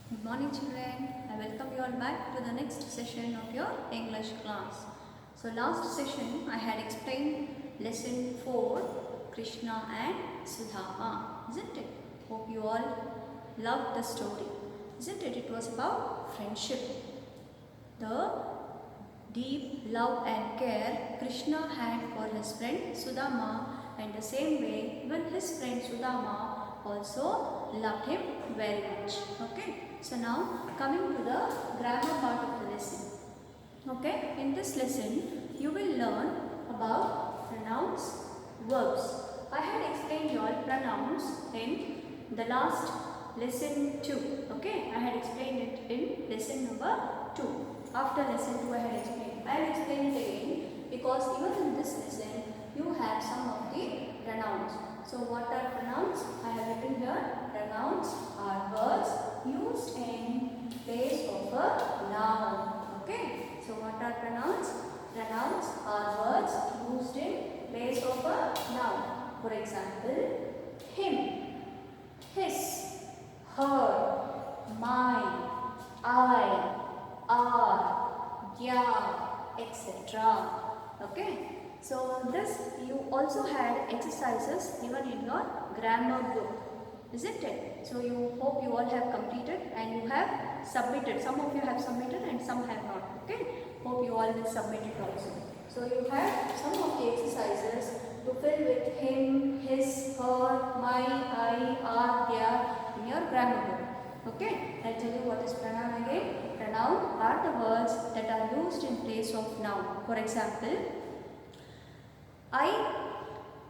Good morning children. I welcome you all back to the next session of your English class. So last session I had explained lesson 4 Krishna and Sudama, isn't it? Hope you all loved the story, isn't it? It was about friendship. The deep love and care Krishna had for his friend Sudama, and the same way even his friend Sudama also loved him very much. Okay, so now coming to the grammar part of the lesson. Okay, in this lesson you will learn about pronouns, verbs. I had explained your pronouns in the last lesson 2. Okay, I had explained it in lesson number 2. After lesson 2 I had explained. I will explain it again because even in this lesson you have some of the pronouns. So what are pronouns? I have written here. Pronouns are words used in place of a noun. Okay. So what are pronouns? Pronouns are words used in place of a noun. For example, him, his, her, mine, I, our, yeah, etc. Okay. So this you also had exercises given in your grammar book, isn't it? So you hope you all have completed and you have submitted. Some of you have submitted and some have not. Okay. Hope you all will submit it also. So you have some of the exercises to fill with him, his, her, my, I, our, their in your grammar book. Okay. I'll tell you what is pronoun again. Pronoun are the words that are used in place of noun. For example, I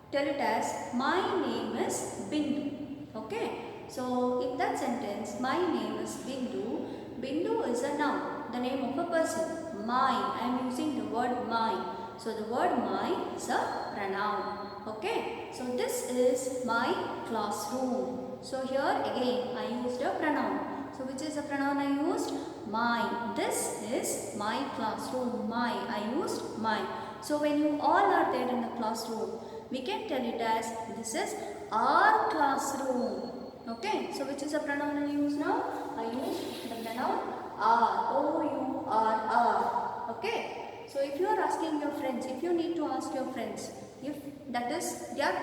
tell it as my name is Bindu. Okay. So in that sentence, my name is Bindu. Bindu is a noun, the name of a person. Mine. I am using the word mine. So the word mine is a pronoun. Okay. So this is my classroom. So here again I used a pronoun. So which is the pronoun I used? My. This is my classroom. My. I used my. So when you all are there in the classroom, we can tell it as this is our classroom. Okay. So which is the pronoun I use now? I use the pronoun our. O-U-R-R. Okay. So if you are asking your friends, if you need to ask your friends, if that is their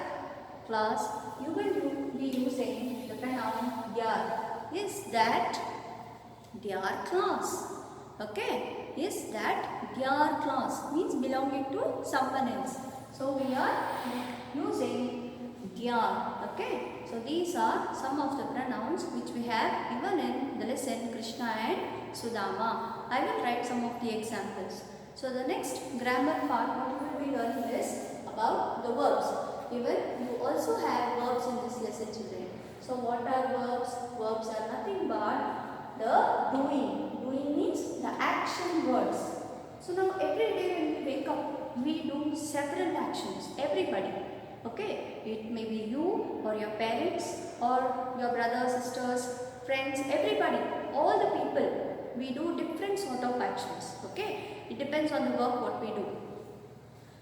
class, you will be using the pronoun their. Is that their class? Okay. Is that their class? Means belonging to someone else. So we are using their. Okay. So these are some of the pronouns which we have given in the lesson Krishna and Sudama. I will write some of the examples. So the next grammar part what you will be learning is about the verbs. Even you also have verbs in this lesson children. So what are verbs? Verbs are nothing but the doing. Doing means the action words. So now every day when we wake up, we do several actions. Everybody. Okay. It may be you or your parents or your brothers, sisters, friends, everybody. All the people. We do different sort of actions. Okay. It depends on the work what we do.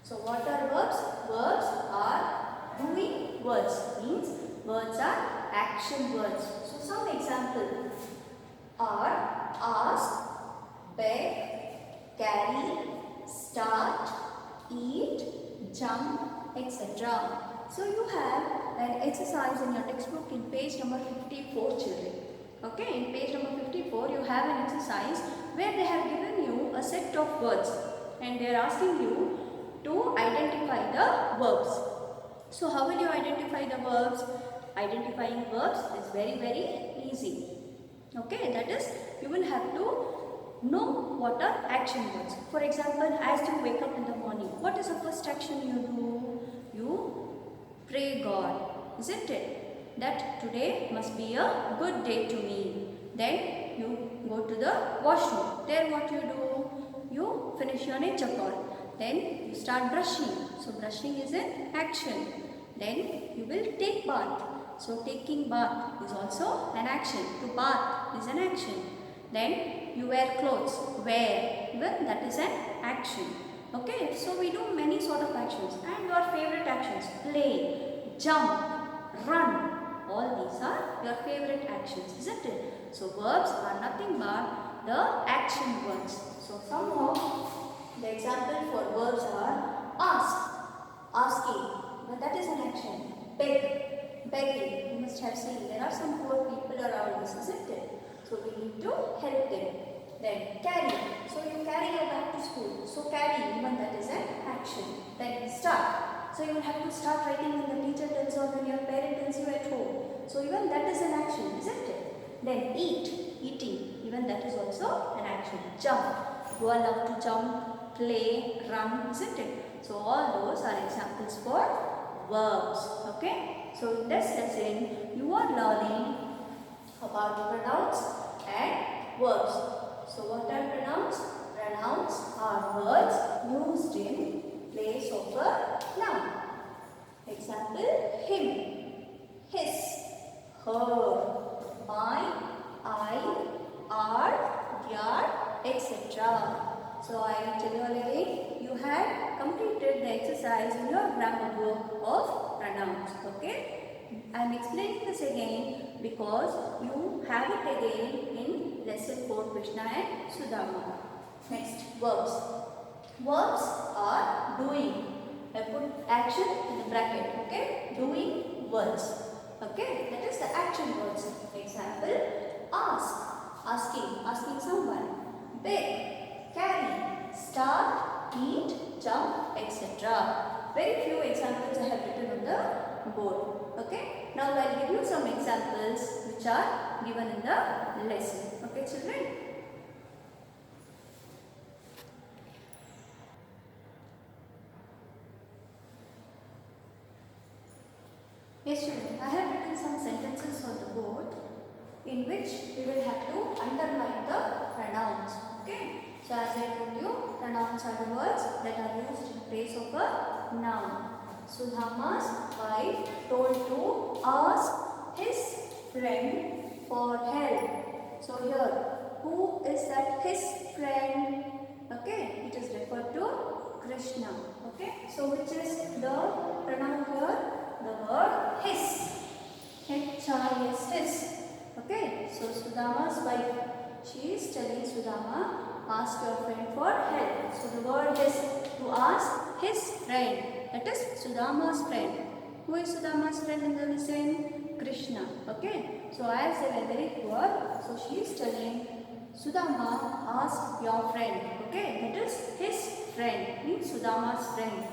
So what are verbs? Verbs are doing words. Means words are action words. So some example are ask, beg, carry, start, eat, jump, etc. So you have an exercise in your textbook in page number 54 children. Okay, in page number 54 you have an exercise where they have given you a set of words and they are asking you to identify the verbs. So how will you identify the verbs? Identifying verbs is very easy. Okay, that is you will have to know what are action words. For example, as you wake up in the morning, what is the first action you do? You pray God, isn't it? That today must be a good day to me. Then you go to the washroom. There what you do? You finish your nature call. Then you start brushing. So brushing is an action. Then you will take bath. So taking bath is also an action. To bath is an action. Then you wear clothes. Wear, even that is an action. Okay, so we do many sort of actions. And your favorite actions, play, jump, run. All these are your favorite favorite actions, isn't it? So verbs are nothing but the action words. So some of the example for verbs are ask, asking, but that is an action. Beg, begging. You must have seen there are some poor people around us, isn't it? So we need to help them. Then carry. So you carry your bag to school. So carry, even that is an action. Then start. So you will have to start writing when the teacher tells or when your parent tells you at home. So even that is an action, isn't it? Then eat, eating. Even that is also an action. Jump. You all love to jump, play, run, isn't it? So all those are examples for verbs. Okay. So in this lesson, you are learning about pronouns and verbs. So what are pronouns? Pronouns are words used in place of a noun. Example, him, his, her, mine, I, our, their, etc. So I tell you all again, you have completed the exercise in your grammar book of pronouns. Okay. I am explaining this again because you have it again in lesson 4 Krishna and Sudama. Next, verbs. Verbs are doing. I put action in the bracket. Okay, doing words. Okay, that is the action words. Example, ask, asking someone. Beg, carry, start, eat, jump, etc. Very few examples I have written on the board. Okay, now I will give you some examples which are given in the lesson. Okay, children. Yes, children, I have written some sentences on the board in which we will have to underline the pronouns. Okay, so as I told you, pronouns are the words that are used in place of a noun. Sudama's wife told to ask his friend for help. So here, who is that his friend? Okay, it is referred to Krishna. Okay, so which is the pronoun here? The word his. H-I-S, his. Okay, so Sudama's wife, she is telling Sudama, ask your friend for help. So the word is to ask his friend. That is Sudama's friend. Who is Sudama's friend in the lesson? Krishna. Okay. So as they were very poor, so she is telling Sudama, ask your friend. Okay. That is his friend. Means Sudama's friend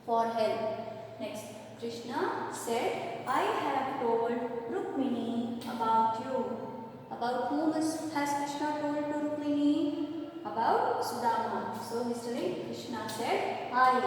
for help. Next. Krishna said, I have told Rukmini about you. About whom has Krishna told to Rukmini? About Sudama. So he is telling, Krishna said, I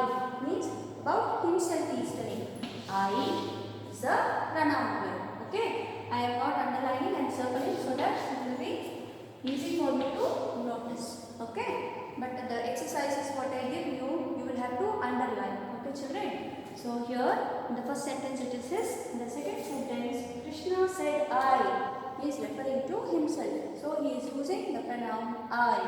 means about himself he is telling. I is a pronoun here. Okay. I am not underlining and circling so that it will be easy for me to notice. Okay. But the exercises what I give you, you will have to underline. Okay, children. So here in the first sentence it is his. In the second sentence, Krishna said I. He is referring to himself. So he is using the pronoun I.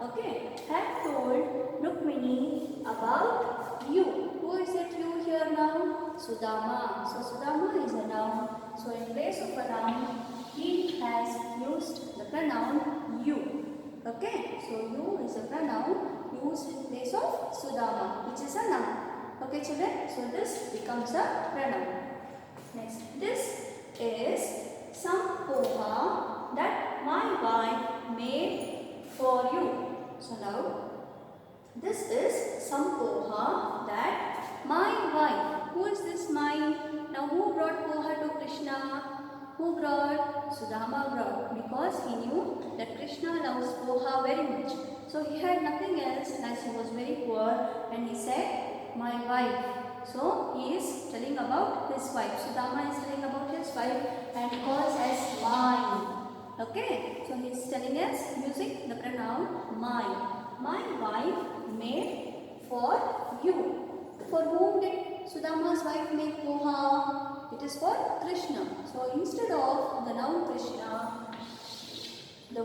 Okay. Have told Rukmini about you. Who is that you here now? Sudama. So Sudama is a noun. So in place of a noun, he has used the pronoun you. Okay. So you is a pronoun used in place of Sudama, which is a noun. Okay, children. So this becomes a pronoun. Next, this is some poha that my wife made for you. So now, this is some poha that my wife. Who is this my? Now, who brought poha to Krishna? Who brought? Sudama brought, because he knew that Krishna loves poha very much. So he had nothing else as he was very poor, and he said, my wife. So he is telling about his wife. Sudama is telling about his wife and calls as mine. Okay. So he is telling us using the pronoun mine. My wife made for you. For whom did Sudama's wife make poha? It is for Krishna. So instead of the noun Krishna, the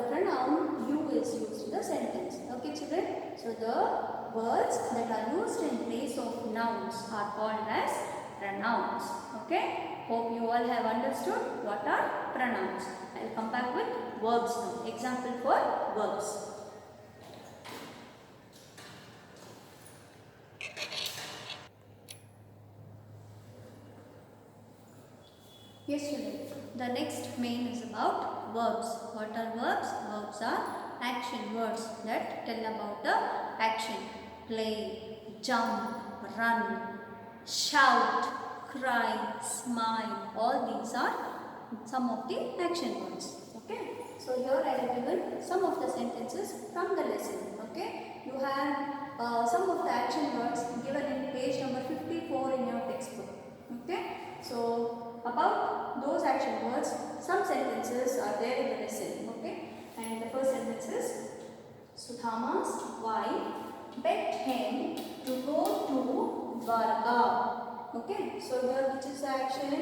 pronoun you is used in the sentence. Okay, children. So the words that are used in place of nouns are called as pronouns. Okay. Hope you all have understood what are pronouns. I will come back with verbs now. Example for verbs. Yes, children. The next main is about verbs. What are verbs? Verbs are action words that tell about the action. Play, jump, run, shout, cry, smile. All these are some of the action words. Okay. So here I have given some of the sentences from the lesson. Okay. You have some of the action words given in page number 54 in your textbook. Okay. So about those action words, some sentences are there in the lesson. Okay. And the first sentence is Sudhama's wife begged him to go to Dwarka. Okay. So here which is the action?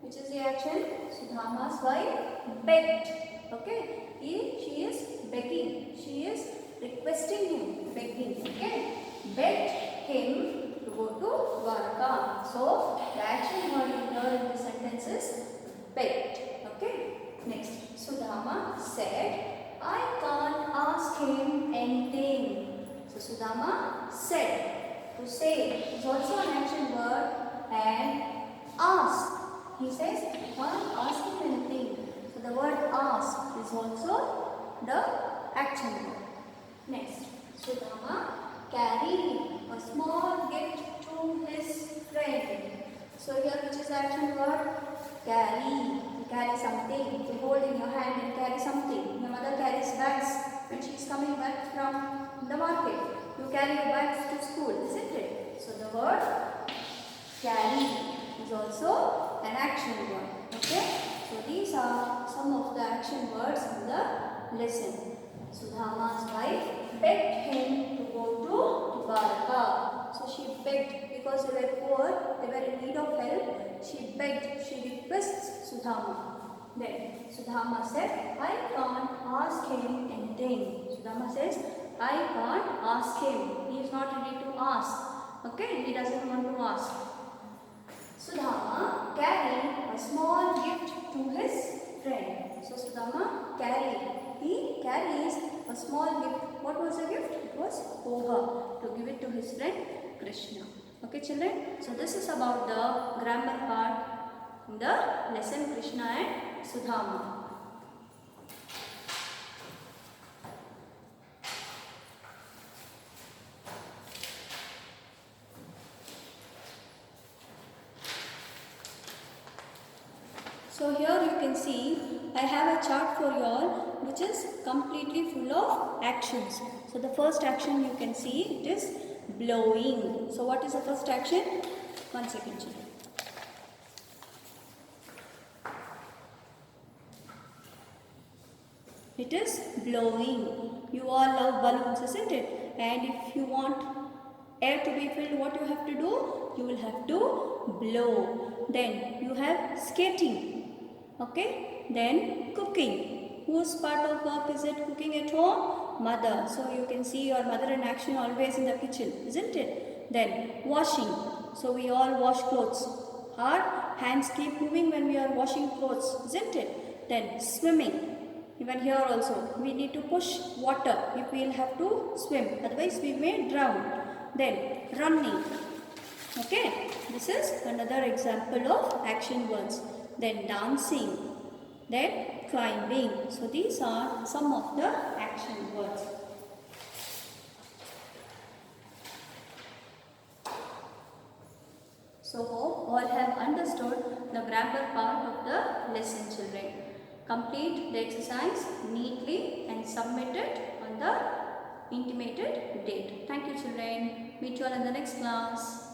Which is the action? Sudhama's wife begged. Okay. She is begging. She is requesting him. Begging. Okay. Begged him to go to Dwarka. So the action word here in the sentence is begged. Okay. Next. Sudhama said, I can't ask him anything. So Sudhama said. To say is also an action word, and ask. He says, I can't ask him anything. So the word ask is also the action word. Next, Sudhama carried a small gift to his friend. So here which is the action word? Carry. To carry something. To hold in your hand and carry something. Your mother carries bags when she is coming back from the market. You carry your bags to school, isn't it? So the word carry is also an action word. Okay. So these are some of the action words in the lesson. Sudhama's wife begged him to go to Dwarka. So she begged because they were poor, they were in need of help. She begged, she requests Sudhama. Then Sudhama said, I can't ask him anything. Sudhama says, I can't ask him. He is not ready to ask. Okay, he doesn't want to ask. Sudhama carried a small gift to his friend. So Sudhama carried. He carries a small gift. What was the gift? It was poha, to give it to his friend Krishna. Okay, children. So this is about the grammar part in the lesson Krishna and Sudhama. So here you can see I have a chart for you all which is completely full of actions. So the first action you can see, it is blowing. So what is the first action? 1 second, children. It is blowing. You all love balloons, isn't it? And if you want air to be filled, what you have to do? You will have to blow. Then you have skating. Okay, then cooking. Whose part of work is it? Cooking at home? Mother. So you can see your mother in action always in the kitchen, isn't it? Then washing. So we all wash clothes. Our hands keep moving when we are washing clothes, isn't it? Then swimming. Even here also we need to push water if we will have to swim, otherwise we may drown. Then running. Okay, this is another example of action words. Then dancing, then climbing. So these are some of the action words. So hope all have understood the grammar part of the lesson, children. Complete the exercise neatly and submit it on the intimated date. Thank you, children. Meet you all in the next class.